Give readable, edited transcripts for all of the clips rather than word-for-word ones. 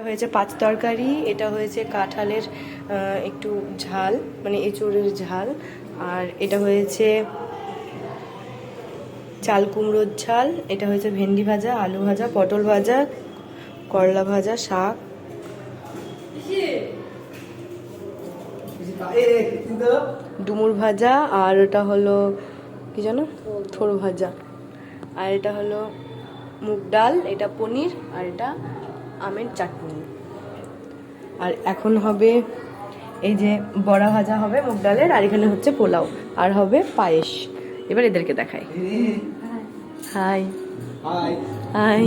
হয়েছে পাঁচ তরকারি, এটা হয়েছে কাঁঠালের একটু ঝাল মানে এঁচোড়ের ঝাল, আর এটা হয়েছে চাল কুমড়োর ঝাল, এটা হয়েছে ভেন্ডি ভাজা, আলু ভাজা, পটল ভাজা, করলা ভাজা, শাক, ডুমুর ভাজা, আর এটা হলো কি জানো থোড় ভাজা, আর এটা হলো মুগ ডাল, এটা পনির, আর এটা আমের চাটনি। আর এখন হবে এই যে বড়া ভাজা হবে মুগ ডালের, আর এখানে হচ্ছে পোলাও, আর হবে পায়েস। এবার এদেরকে দেখাই। হাই হাই,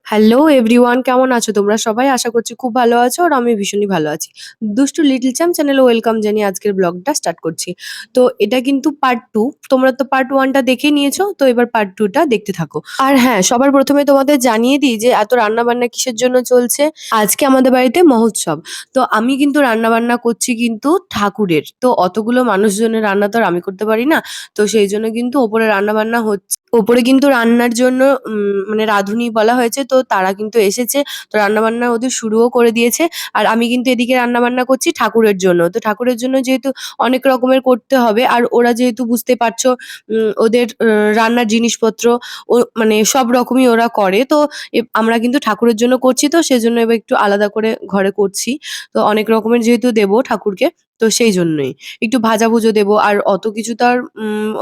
হ্যালো এভরিওয়ান, কেমন আছো তোমরা সবাই? আশা করছি খুব ভালো আছো, আর আমি ভীষণই ভালো আছি। দুষ্টু লিটল চ্যাম্প চ্যানেলে ওয়েলকাম জানিয়ে আজকের ব্লগটা স্টার্ট করছি। তো এটা কিন্তু পার্ট 2, তোমরা তো পার্ট 1টা দেখে নিয়েছো, তো এবার পার্ট 2টা দেখতে থাকো। আর হ্যাঁ, সবার প্রথমে তোমাদের জানিয়ে দিই যে এত রান্না বান্না কিসের জন্য চলছে। আজকে আমাদের বাড়িতে মহোৎসব, তো আমি কিন্তু রান্না বান্না করছি কিন্তু ঠাকুরের, তো অতগুলো মানুষজনের রান্না তো আর আমি করতে পারি না, তো সেই জন্য কিন্তু ওপরে রান্না বান্না হচ্ছে। ওপরে কিন্তু রান্নার জন্য মানে রাঁধুনি বলা হয়েছে, তো তারা কিন্তু এসেছে, তো রান্নাবান্না ওদের শুরুও করে দিয়েছে। আর আমি কিন্তু এদিকে রান্নাবান্না করছি ঠাকুরের জন্য, তো ঠাকুরের জন্য যেহেতু অনেক রকমের করতে হবে, আর ওরা যেহেতু বুঝতে পারছো ওদের রান্নার জিনিসপত্র ও মানে সব রকমই ওরা করে, তো আমরা কিন্তু ঠাকুরের জন্য করছি, তো সেজন্য এবার একটু আলাদা করে ঘরে করছি। তো অনেক রকমের যেহেতু দেবো ঠাকুরকে, তো সেই জন্যই একটু ভাজাভুজো দেবো, আর অত কিছু তো আর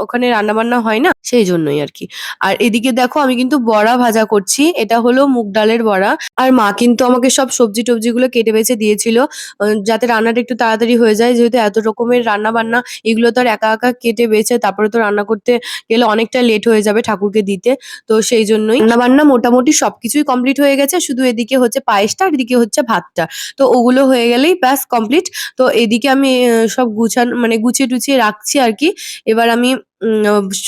ওখানে রান্নাবান্না হয় না, সেই জন্যই আর কি। আর এদিকে দেখো আমি কিন্তু বড়া ভাজা করছি, এটা হলো মুগ ডালের বড়া। আর মা কিন্তু আমাকে সব সবজি টবজি গুলো কেটে বেছে দিয়েছিল, যাতে রান্নাটা একটু তাড়াতাড়ি হয়ে যায়, যেহেতু এত রকমের রান্না বান্না, এগুলো তো আর একা একা কেটে বেছে তারপরে তো রান্না করতে গেলে অনেকটা লেট হয়ে যাবে ঠাকুরকে দিতে, তো সেই জন্যই রান্না বান্না মোটামুটি সবকিছুই কমপ্লিট হয়ে গেছে, শুধু এদিকে হচ্ছে পায়েসটা, আর এদিকে হচ্ছে ভাতটা, তো ওগুলো হয়ে গেলেই ব্যাস কমপ্লিট। তো এদিকে আমি সব মানে গুছিয়ে টুছিয়ে রাখছি আর কি। এবার আমি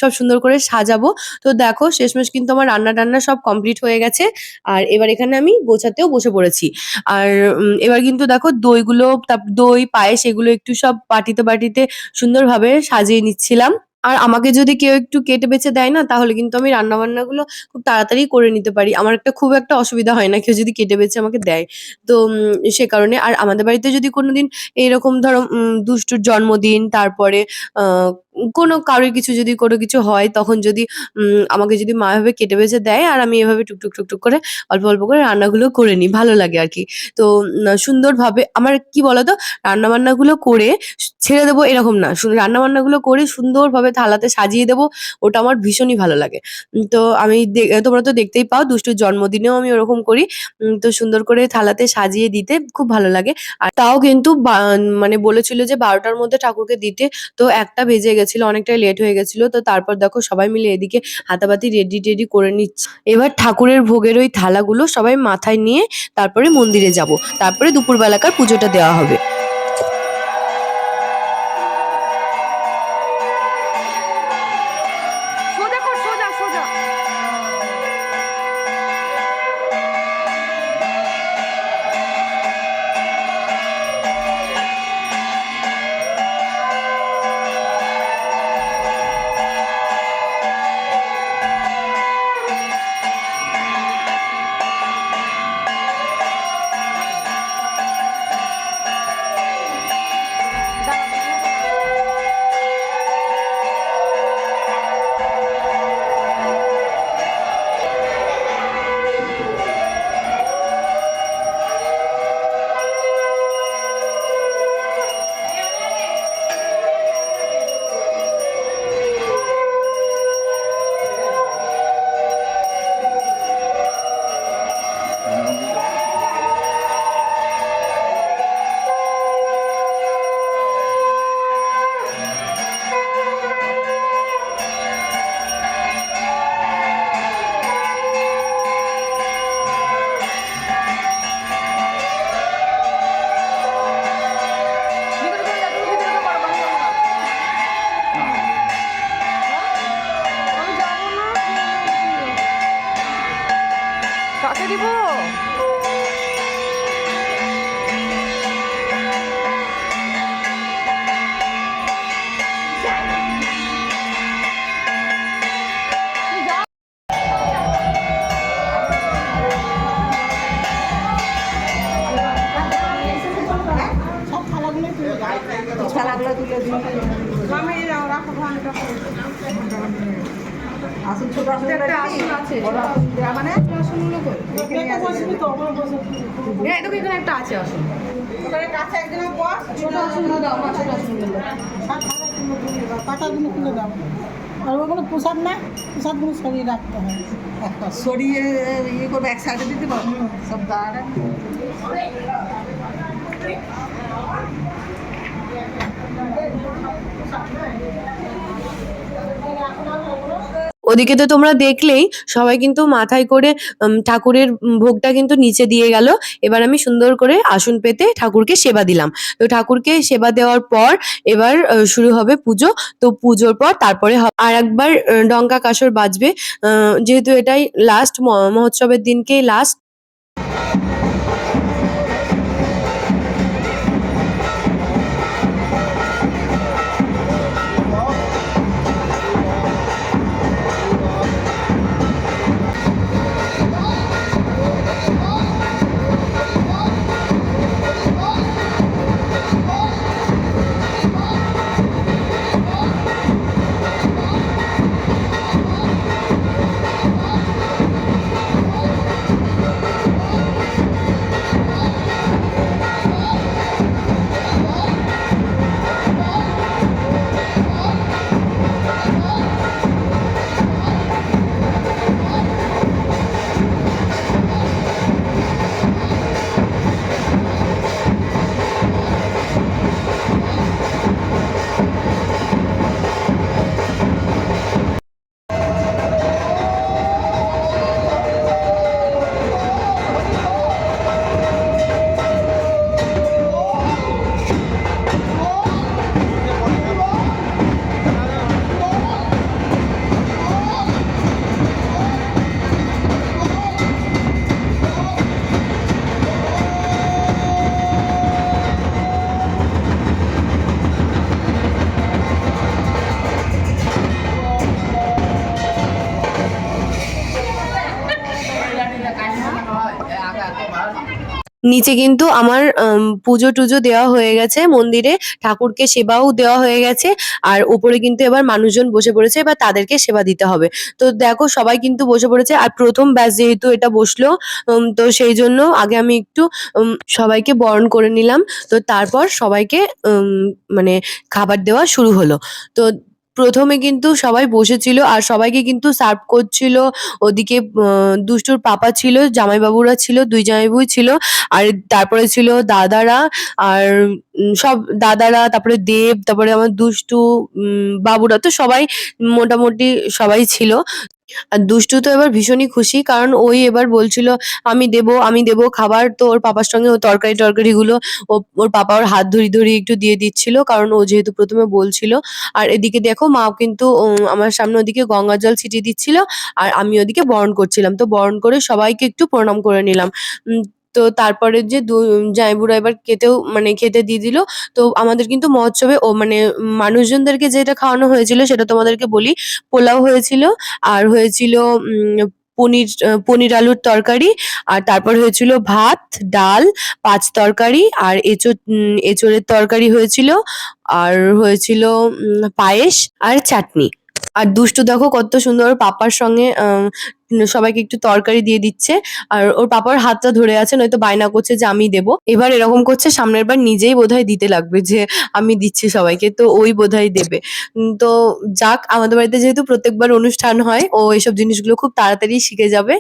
সব সুন্দর করে সাজাবো। তো দেখো শেষমেশ কিন্তু আমার রান্না টান্না সব কমপ্লিট হয়ে গেছে, আর এবার এখানে আমি গোছাতেও বসে পড়েছি। আর এবার কিন্তু দেখো দইগুলো, দই পায়েস এগুলো একটু সব বাটিতে বাটিতে সুন্দরভাবে সাজিয়ে নিচ্ছিলাম। আর আমাকে যদি কেউ একটু কেটে বেছে দেয় না, তাহলে কিন্তু আমি রান্না বান্নাগুলো খুব তাড়াতাড়ি করে নিতে পারি, আমার খুব একটা অসুবিধা হয় না কেউ যদি কেটে বেছে আমাকে দেয়। তো সে কারণে, আর আমাদের বাড়িতে যদি কোনোদিন এইরকম ধরো দুষ্টুর জন্মদিন, তারপরে কোনো কারোর কিছু যদি কোনো কিছু হয়, তখন যদি আমাকে যদি মা এভাবে কেটে বেছে দেয়, আর আমি এভাবে টুকটুক টুকটুক করে অল্প অল্প করে রান্নাগুলো করে নিই, ভালো লাগে আর কি। তো সুন্দরভাবে আমার কি বলতো, রান্না বান্নাগুলো করে ছেড়ে দেবো এরকম না, রান্না বান্নাগুলো করে সুন্দরভাবে থালাতে সাজিয়ে দেবো, ওটা আমার ভীষণই ভালো লাগে। তো আমি তোমরা তো দেখতেই পাও, দুষ্টুর জন্মদিনেও আমি ওরকম করি। তো সুন্দর করে থালাতে সাজিয়ে দিতে খুব ভালো লাগে। আর তাও কিন্তু মানে বলেছিল যে 12টার মধ্যে ঠাকুরকে দিতে, তো 1টা বেজে গেছিল, অনেকটাই লেট হয়ে গেছিল। তো তারপর দেখো সবাই মিলে এদিকে হাতাবাতি রেডি টেডি করে নিচ্ছে। এবার ঠাকুরের ভোগের ওই থালাগুলো সবাই মাথায় নিয়ে তারপরে মন্দিরে যাব, তারপরে দুপুরবেলাকার পুজোটা দেওয়া হবে। কাকে দিব? আসুন ছোট আসুন আছে মানে আসনগুলো কই এখানে একটা আছে আসুন কাছে একজন বস ছোট আসনগুলো দাও ছোট আসনগুলো পাতাগুলো খুলে দাও আর ওগুলো পোশাক না পোশাকগুলো সরিয়ে রাখতে হয় সরিয়ে ইয়ে করবো এক সাইডে দিতে পারবো সব দাঁড়া ওদিকে তো তোমরা দেখলেই সবাই কিন্তু মাথায় করে ঠাকুরের ভোগটা কিন্তু নিচে দিয়ে গেল। এবার আমি সুন্দর করে আসন পেতে ঠাকুরকে সেবা দিলাম। তো ঠাকুরকে সেবা দেওয়ার পর এবার শুরু হবে পুজো। তো পুজোর পর তারপরে আর একবার ডঙ্কা কাসর বাজবে। যেহেতু এটাই লাস্ট মহোৎসবের দিনকেই লাস্ট। নিচে কিন্তু আমার পুজো টুজো দেওয়া হয়ে গেছে মন্দিরে, ঠাকুরকে সেবাও দেওয়া হয়ে গেছে। আর উপরে কিন্তু এবার মানুষজন বসে পড়েছে, এবার তাদেরকে সেবা দিতে হবে। তো দেখো সবাই কিন্তু বসে পড়েছে, আর প্রথম ব্যাচ যেহেতু এটা বসলো, তো সেই জন্য আগে আমি একটু সবাইকে বরণ করে নিলাম। তো তারপর সবাইকে মানে খাবার দেওয়া শুরু হলো। তো প্রথমে কিন্তু সবাই বসেছিল আর সবাইকে কিন্তু সার্ভ করছিল। ওদিকে দুষ্টুর পাপা ছিল, জামাইবাবুরা ছিল, দুই জামাইবাবুই ছিল। আর তারপরে ছিল দাদারা, আর সব দাদারা, তারপরে দেব, তারপরে আমার দুষ্টু বাবুরা, তো সবাই মোটামুটি সবাই ছিল। আর দুষ্টু তো এবার ভীষণই খুশি, কারণ ওই এবার বলছিল আমি দেব খাবার। তো ওর পাপার সঙ্গে ও তরকারি টরকারি গুলো ওর পাপা ওর হাত ধরি ধরি একটু দিয়ে দিচ্ছিল, কারণ ও যেহেতু প্রথমে বলছিল। আর এদিকে দেখো মা কিন্তু আমার সামনে ওদিকে গঙ্গা জল ছিটিয়ে দিচ্ছিল, আর আমি ওদিকে বরণ করছিলাম। তো বরণ করে সবাইকে একটু প্রণাম করে নিলাম। তো তারপরে যে জামাইবুড়া এবার খেতে দিয়ে দিল। তো আমাদের কিন্তু মহোৎসবে মানে মানুষজনদেরকে যেটা খাওয়ানো হয়েছিল সেটা তোমাদেরকে বলি। পোলাও হয়েছিল, আর হয়েছিল পনির আলুর তরকারি, আর তারপর হয়েছিল ভাত, ডাল, পাঁচ তরকারি, আর এঁচোড়ের তরকারি হয়েছিল, আর হয়েছিল পায়েস আর চাটনি। আর দুষ্টু দেখো কত সুন্দর ওর পাপার সঙ্গে সবাইকে একটু তরকারি দিয়ে দিচ্ছে, আর ওর পাপার হাতটা ধরে আছে, নয়তো বায়না করছে যে আমি দেবো। এবার এরকম করছে, সামনের বার নিজেই বোধহয় দিতে লাগবে যে আমি দিচ্ছি সবাইকে, তো ওই বোধহয় দেবে। তো যাক, আমাদের বাড়িতে যেহেতু প্রত্যেকবার অনুষ্ঠান হয়, ও এসব জিনিসগুলো খুব তাড়াতাড়ি শিখে যাবে।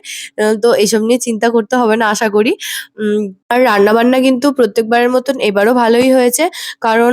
তো এসব নিয়ে চিন্তা করতে হবে না আশা করি। উম আর রান্না বান্না কিন্তু প্রত্যেকবারের মতন এবারও ভালোই হয়েছে, কারণ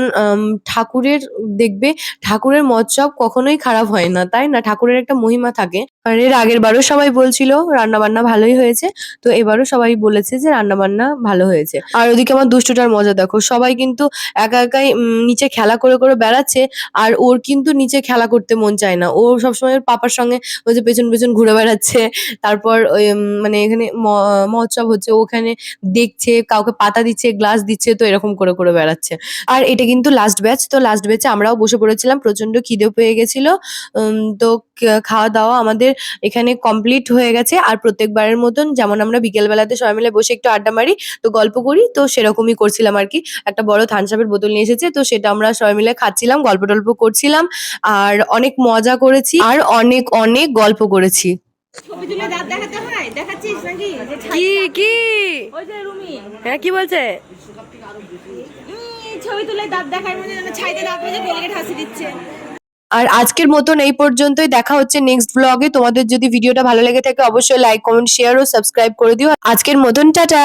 ঠাকুরের দেখবে ঠাকুরের মৎসব কখনোই খারাপ হয় না, তাই না? ঠাকুরের একটা মহিমা থাকে। আর এর আগের বারও সবাই বলছিল রান্না বান্না ভালোই হয়েছে, তো এবারও সবাই বলেছে যে রান্না বান্না ভালো হয়েছে। আর ওদিকে আমার দুষ্টুটার মজা দেখো, সবাই কিন্তু একা একাই নিচে খেলা করে করে বেড়াচ্ছে, আর ওর কিন্তু নিচে খেলা করতে মন চায় না। ও সবসময় ওর পাপার সঙ্গে ওই যে পেছন পেছন ঘুরে বেড়াচ্ছে। তারপর ওই মানে এখানে মহোৎসব হচ্ছে, ওখানে দেখছে, কাউকে পাতা দিচ্ছে, গ্লাস দিচ্ছে, তো এরকম করে করে বেড়াচ্ছে। আর এটা কিন্তু লাস্ট ব্যাচ, তো লাস্ট ব্যাচে আমরাও বসে পড়েছিলাম, প্রচন্ড খিদেও পেয়ে গেছিল। তো খাওয়া দাওয়া আমাদের এখানে কমপ্লিট হয়ে গেছে। আর প্রত্যেকবারের মতন যেমন আমরা বিকেলবেলাতে সবাই মিলে বসে একটু আড্ডা মারি, তো গল্প করি, তো সেরকমই করছিলাম আর কি। একটা বড় থামস আপের বোতল নিয়ে এসেছে, তো সেটা আমরা সবাই মিলে খাচ্ছিলাম, গল্প টল্প করছিলাম আর অনেক মজা করেছি আর অনেক অনেক গল্প করেছি। ছবি তুলে দাঁত দেখাতে হয়, দেখাচ্ছিস নাকি? কি কি ওই যে রুমি হ্যাঁ কি বলছে? ছবি তুলে দাঁত দেখায়, মনে হয় ছাইতে দাঁত মেজে কোলগেট হাসি দিচ্ছে। আর আজকের মতন এই পর্যন্তই, দেখা হচ্ছে নেক্সট ব্লগে। তোমাদের যদি ভিডিওটা ভালো লেগে থাকে অবশ্যই লাইক কমেন্ট শেয়ার ও সাবস্ক্রাইব করে দিও। আজকের মতন টাটা।